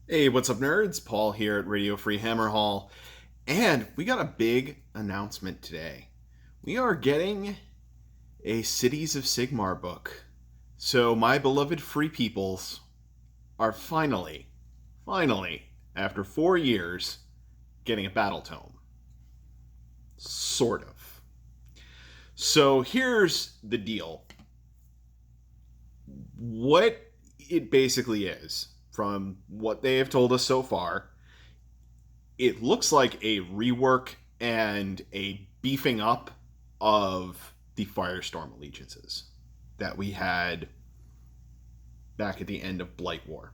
Hey, what's up, nerds? Paul here at Radio Free Hammerhall, and we got a big announcement today. We are getting a Cities of Sigmar book. So, my beloved free peoples are finally, after 4 years, getting a Battletome. Sort of. So, here's the deal. What it basically is, from what they have told us so far, it looks like a rework and a beefing up of the Firestorm allegiances that we had back at the end of Blight War.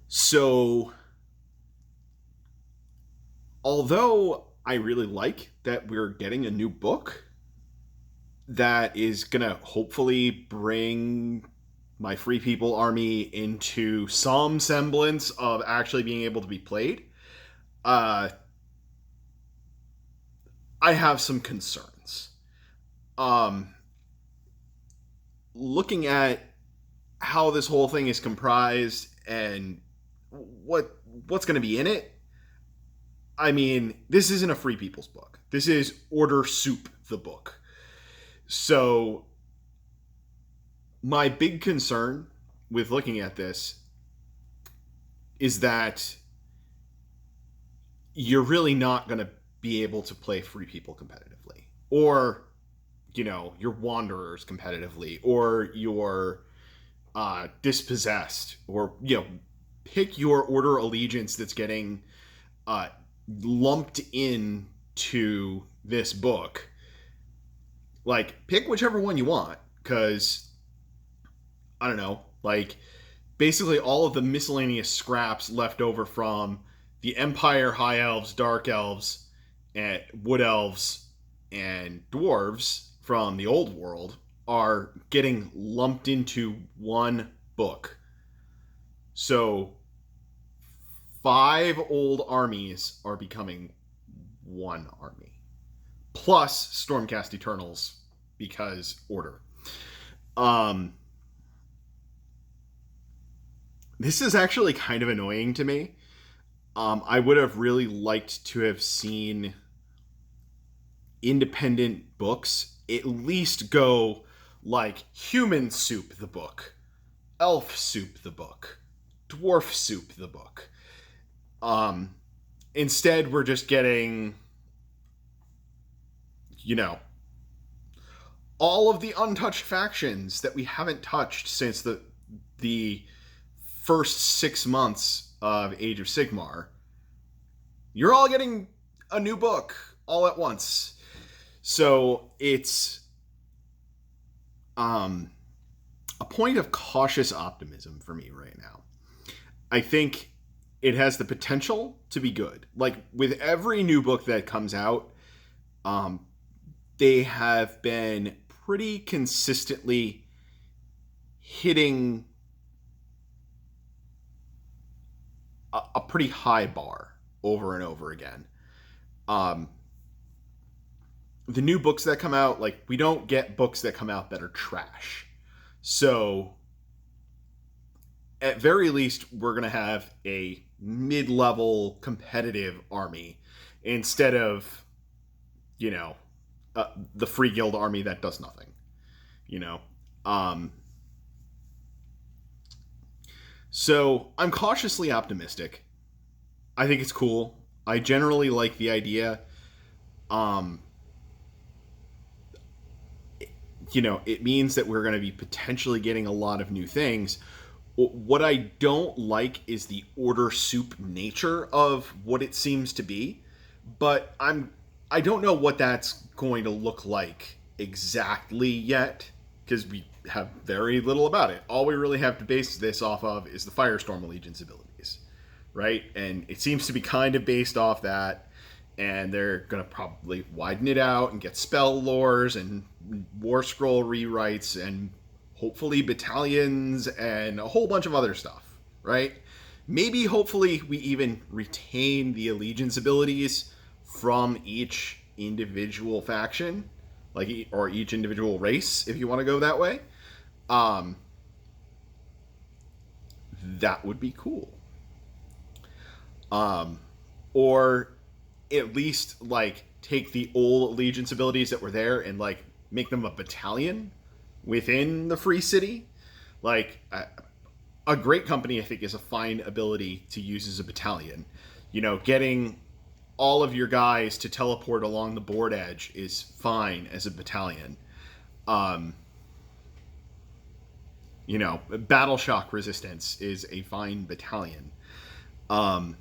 So, although I really like that we're getting a new book that is going to hopefully bring my Free People army into some semblance of actually being able to be played, uh, I have some concerns. Um, Looking at how this whole thing is comprised and what's going to be in it, I mean, this isn't a Free People's book. This is Order Soup, the book. So, my big concern with looking at this is that you're really not going to be able to play Free People competitively. Or, your Wanderers competitively. Or your Dispossessed. Or, pick your Order allegiance that's getting uh, lumped in to this book. Like, pick whichever one you want, because I don't know, like, basically all of the miscellaneous scraps left over from the Empire, High Elves, Dark Elves, and Wood Elves, and Dwarves from the Old World are getting lumped into one book. So, 5 old armies are becoming one army. Plus Stormcast Eternals, because order. Um, this is actually kind of annoying to me. I would have really liked to have seen independent books at least go like Human Soup, the book, Elf Soup, the book, Dwarf Soup, the book. Instead, we're just getting, you know, all of the untouched factions that we haven't touched since the first 6 months of Age of Sigmar. You're all getting a new book all at once. So it's a point of cautious optimism for me right now. I think it has the potential to be good. Like, with every new book that comes out, they have been pretty consistently hitting a pretty high bar over and over again. The new books that come out, like, we don't get books that come out that are trash. So, at very least, we're going to have a mid-level competitive army instead of, the Free Guild army that does nothing. You know? So, I'm cautiously optimistic. I think it's cool. I generally like the idea. Um, it means that we're going to be potentially getting a lot of new things. What I don't like is the order soup nature of what it seems to be, but I don't know what that's going to look like exactly yet, because we have very little about it. All we really have to base this off of is the Firestorm Allegiance abilities, right? And it seems to be kind of based off that, and they're going to probably widen it out and get spell lores and war scroll rewrites and hopefully battalions and a whole bunch of other stuff, right? Maybe, hopefully, we even retain the allegiance abilities from each individual faction, like, or each individual race, if you want to go that way. Um, that would be cool. Or at least like take the old allegiance abilities that were there and like make them a battalion within the free city. Like a great company, I think, is a fine ability to use as a battalion. You know, getting all of your guys to teleport along the board edge is fine as a battalion. You know, battle shock resistance is a fine battalion. I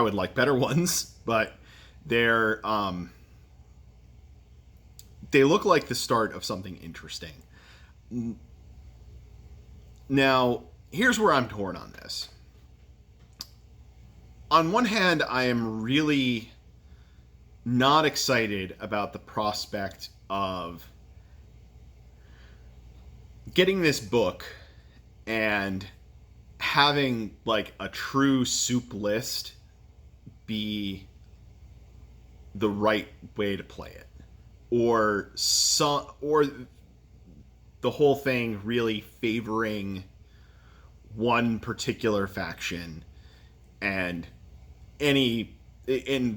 would like better ones, but they're they look like the start of something interesting. Now, here's where I'm torn on this. On one hand, I am really not excited about the prospect of getting this book and having like a true soup list be the right way to play it, or the whole thing really favoring one particular faction and the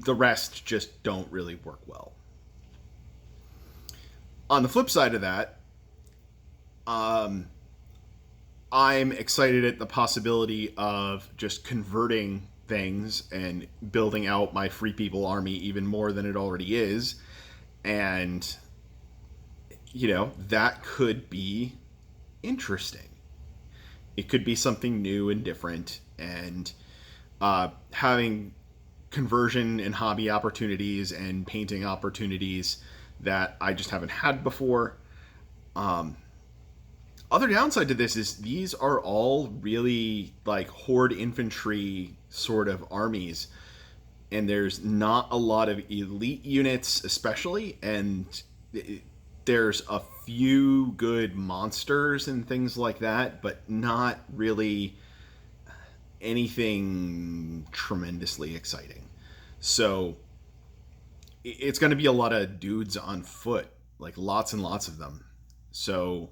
rest just don't really work well. On the flip side of that, I'm excited at the possibility of just converting things and building out my free people army even more than it already is. And, you know, that could be interesting. It could be something new and different. And having conversion and hobby opportunities and painting opportunities that I just haven't had before. Other downside to this is these are all really like horde infantry sort of armies, and there's not a lot of elite units especially, and there's a few good monsters and things like that, but not really anything tremendously exciting. So it's going to be a lot of dudes on foot, like lots and lots of them. So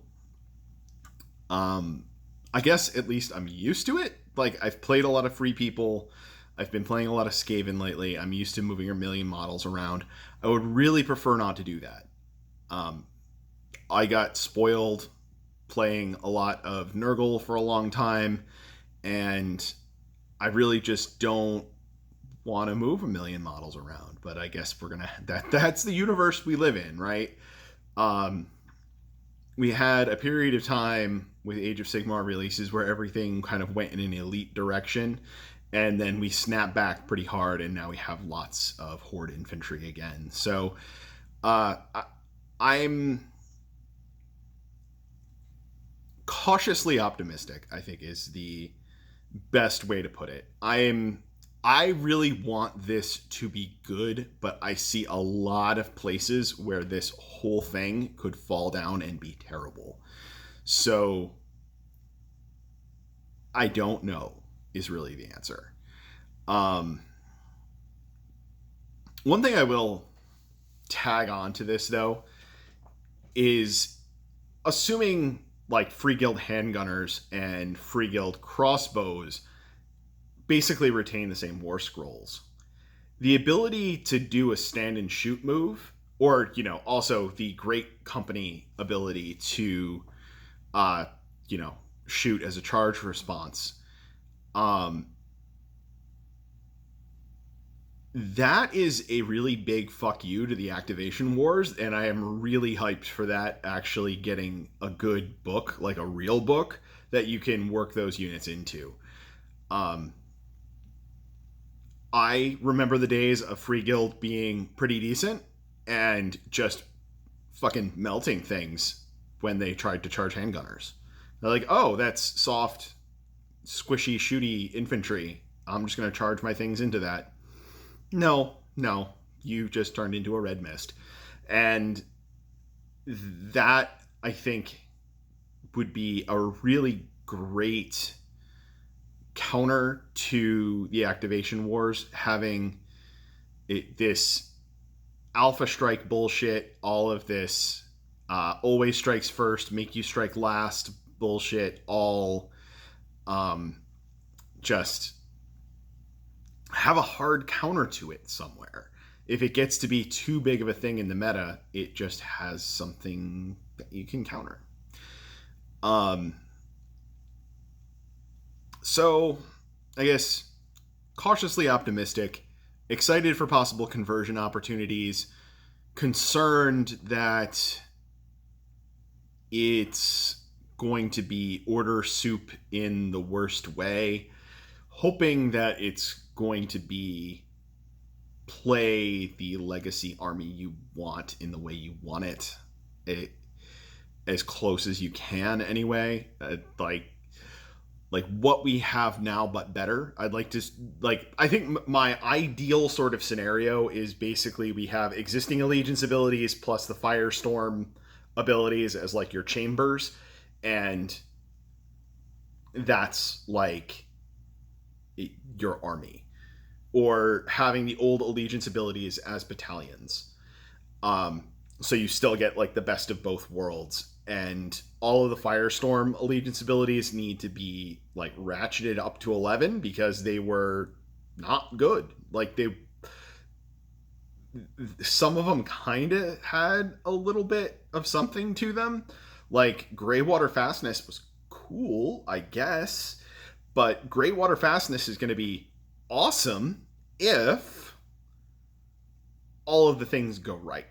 I guess at least I'm used to it. Like, I've played a lot of free people. I've been playing a lot of Skaven lately. I'm used to moving a million models around. I would really prefer not to do that. I got spoiled playing a lot of Nurgle for a long time, and I really just don't want to move a million models around. But I guess we're gonna that's the universe we live in, right? We had a period of time with Age of Sigmar releases where everything kind of went in an elite direction, and then we snapped back pretty hard, and now we have lots of horde infantry again. So I'm cautiously optimistic, I think, is the best way to put it. I really want this to be good, but I see a lot of places where this whole thing could fall down and be terrible. So I don't know is really the answer. One thing I will tag on to this, though, is assuming like Free Guild handgunners and Free Guild crossbows basically retain the same war scrolls. The ability to do a stand and shoot move, or, you know, also the great company ability to, you know, shoot as a charge response. That is a really big fuck you to the activation wars, and I am really hyped for that actually getting a good book, like a real book, that you can work those units into. I remember the days of Free Guild being pretty decent and just fucking melting things when they tried to charge handgunners. They're like, oh, that's soft, squishy, shooty infantry. I'm just going to charge my things into that. No, you just turned into a red mist. And that, I think, would be a really great counter to the activation wars, having this alpha strike bullshit, all of this always strikes first, make you strike last bullshit, all just have a hard counter to it somewhere. If it gets to be too big of a thing in the meta, it just has something that you can counter. So I guess cautiously optimistic, excited for possible conversion opportunities, concerned that it's going to be order soup in the worst way, hoping that it's going to be play the legacy army you want in the way you want it as close as you can anyway. Like what we have now but better. I'd like to, like, I think my ideal sort of scenario is basically we have existing allegiance abilities plus the firestorm abilities as like your chambers, and that's like your army, or having the old allegiance abilities as battalions. So you still get like the best of both worlds, and all of the firestorm allegiance abilities need to be like ratcheted up to 11 because they were not good. Like some of them kind of had a little bit of something to them. Like Greywater Fastness was cool, I guess, but Greywater Fastness is going to be awesome if all of the things go right.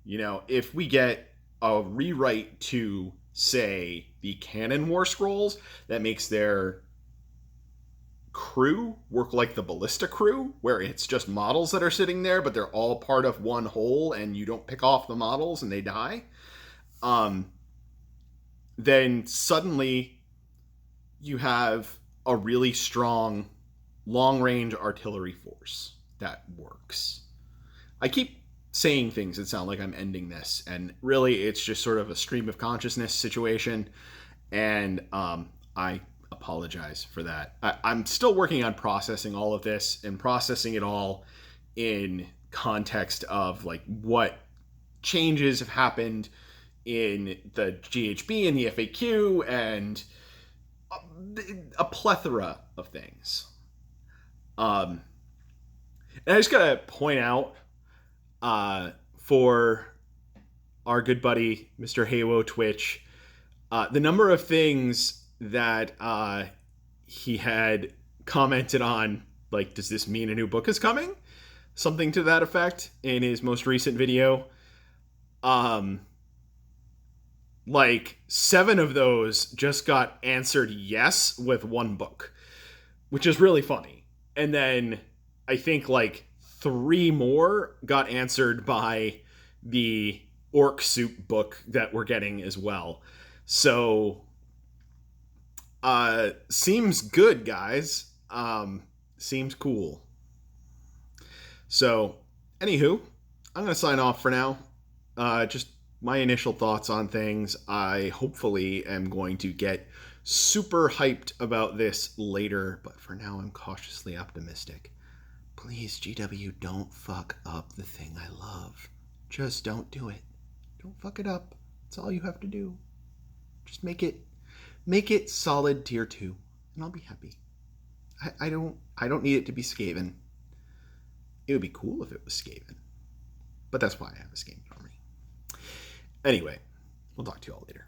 You know, if we get a rewrite to, say, the Cannon War Scrolls that makes their crew work like the Ballista crew, where it's just models that are sitting there, but they're all part of one whole, and you don't pick off the models and they die, then suddenly you have a really strong long-range artillery force that works. I keep saying things that sound like I'm ending this, and really it's just sort of a stream of consciousness situation, and I apologize for that. I'm still working on processing all of this and processing it all in context of like what changes have happened in the GHB and the FAQ and a plethora of things. And I just gotta point out, for our good buddy Mr. Halo Twitch, the number of things that he had commented on, like, does this mean a new book is coming? Something to that effect in his most recent video. Like 7 of those just got answered yes with one book, which is really funny. And then I think like 3 more got answered by the Orc Soup book that we're getting as well. So, seems good, guys. Seems cool. So, anywho, I'm going to sign off for now. Just my initial thoughts on things. I hopefully am going to get super hyped about this later, but for now I'm cautiously optimistic. Please, GW, don't fuck up the thing I love. Just don't do it. Don't fuck it up. That's all you have to do. Just make it solid tier 2, and I'll be happy. I don't need it to be Skaven. It would be cool if it was Skaven, but that's why I have a Skaven army. Anyway, we'll talk to you all later.